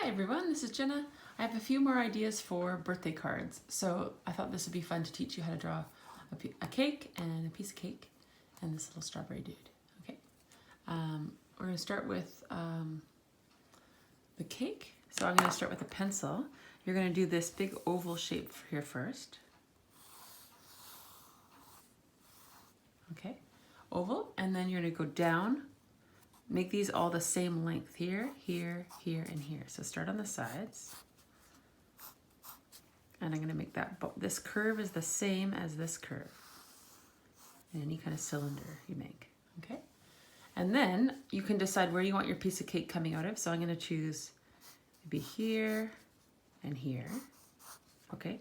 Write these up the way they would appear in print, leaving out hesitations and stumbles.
Hi everyone, this is Jenna. I have a few more ideas for birthday cards. So I thought this would be fun to teach you how to draw a cake and a piece of cake and this little strawberry dude. Okay, we're going to start with the cake. So I'm going to start with a pencil. You're going to do this big oval shape here first. Okay, oval, and then you're going to go down. Make these all the same length here, here, here, and here. So start on the sides. And I'm going to make that, this curve is the same as this curve in any kind of cylinder you make, okay? And then you can decide where you want your piece of cake coming out of. So I'm going to choose maybe here and here, okay?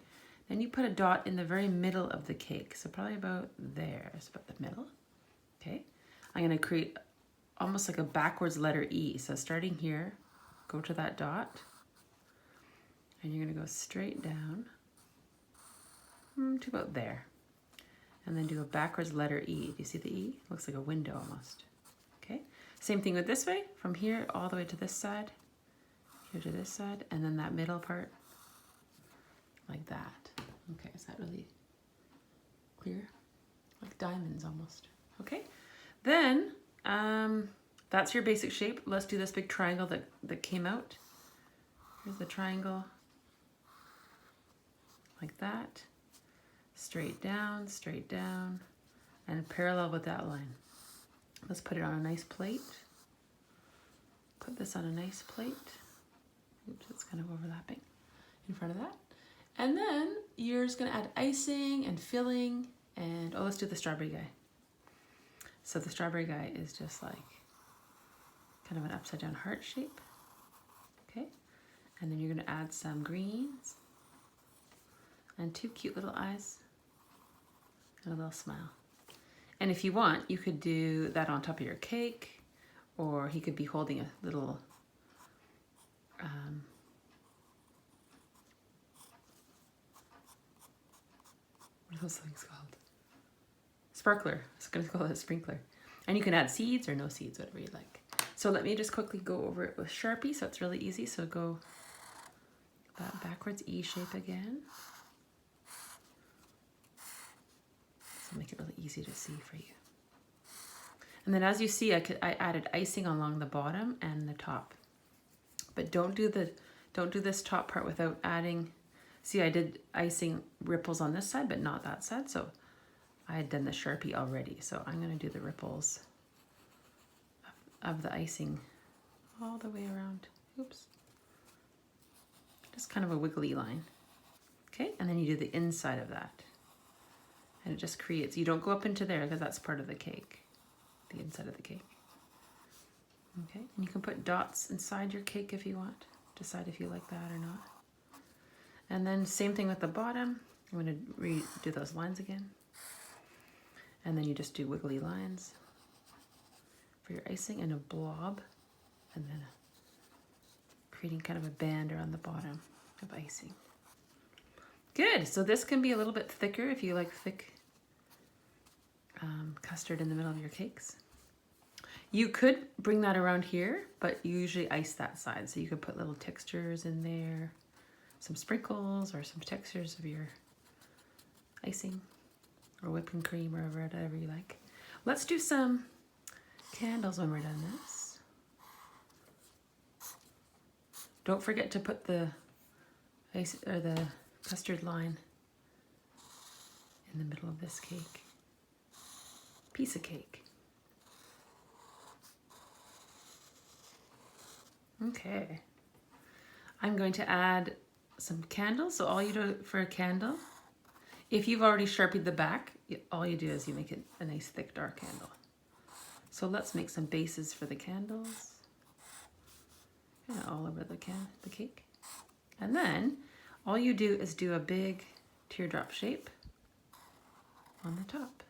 Then you put a dot in the very middle of the cake. So probably about there, it's about the middle, okay? I'm going to create almost like a backwards letter E. So starting here, go to that dot, and you're going to go straight down to about there. And then do a backwards letter E. Do you see the E? Looks like a window almost. Okay. Same thing with this way, from here all the way to this side, here to this side, and then that middle part, like that. Okay, is that really clear? Like diamonds almost. Okay. Then, that's your basic shape. Let's do this big triangle that came out. Here's the triangle. Like that. Straight down, and parallel with that line. Let's put it on a nice plate. Put this on a nice plate. Oops, it's kind of overlapping in front of that. And then you're just gonna add icing and filling and, oh, let's do the strawberry guy. So the strawberry guy is just like kind of an upside down heart shape. Okay, and then you're gonna add some greens and two cute little eyes and a little smile. And if you want, you could do that on top of your cake, or he could be holding a little what are those things called? Sparkler. I was going to call it a sprinkler. And you can add seeds or no seeds, whatever you like. So let me just quickly go over it with Sharpie so it's really easy. So go that backwards E shape again. So make it really easy to see for you. And then as you see, I added icing along the bottom and the top. But don't do this top part without adding. See, I did icing ripples on this side, but not that side. So I had done the Sharpie already, so I'm going to do the ripples of the icing all the way around. Oops. Just kind of a wiggly line. Okay, and then you do the inside of that. And it just creates, you don't go up into there because that's part of the cake, the inside of the cake. Okay, and you can put dots inside your cake if you want. Decide if you like that or not. And then same thing with the bottom. I'm going to redo those lines again. And then you just do wiggly lines for your icing and a blob, and then creating kind of a band around the bottom of icing. Good, so this can be a little bit thicker if you like thick custard in the middle of your cakes. You could bring that around here, but you usually ice that side. So you could put little textures in there, some sprinkles or some textures of your icing, or whipping cream, or whatever you like. Let's do some candles when we're done this. Don't forget to put the ice or the custard line in the middle of this cake. Piece of cake. Okay. I'm going to add some candles. So all you do for a candle, if you've already Sharpied the back, all you do is you make it a nice thick dark candle. So let's make some bases for the candles. Kind of all over the cake. And then all you do is do a big teardrop shape on the top.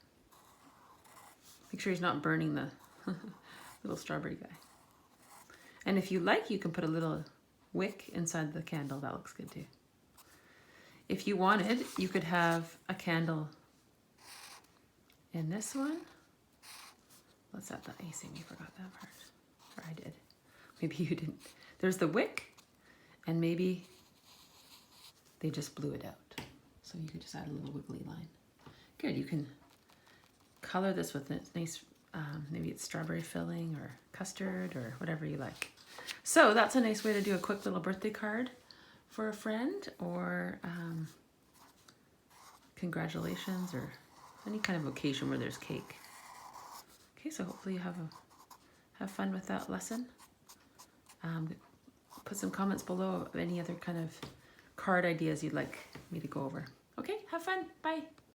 Make sure he's not burning the little strawberry guy. And if you like, you can put a little wick inside the candle. That looks good too. If you wanted, you could have a candle in this one. Let's add the icing. You forgot that part. Or I did. Maybe you didn't. There's the wick, And maybe they just blew it out. So you could just add a little wiggly line. Good, you can color this with a nice, maybe it's strawberry filling or custard or whatever you like. So that's a nice way to do a quick little birthday card for a friend, or congratulations, or any kind of occasion where there's cake. Okay, so hopefully you have fun with that lesson. Put some comments below of any other kind of card ideas you'd like me to go over. Okay, have fun. Bye.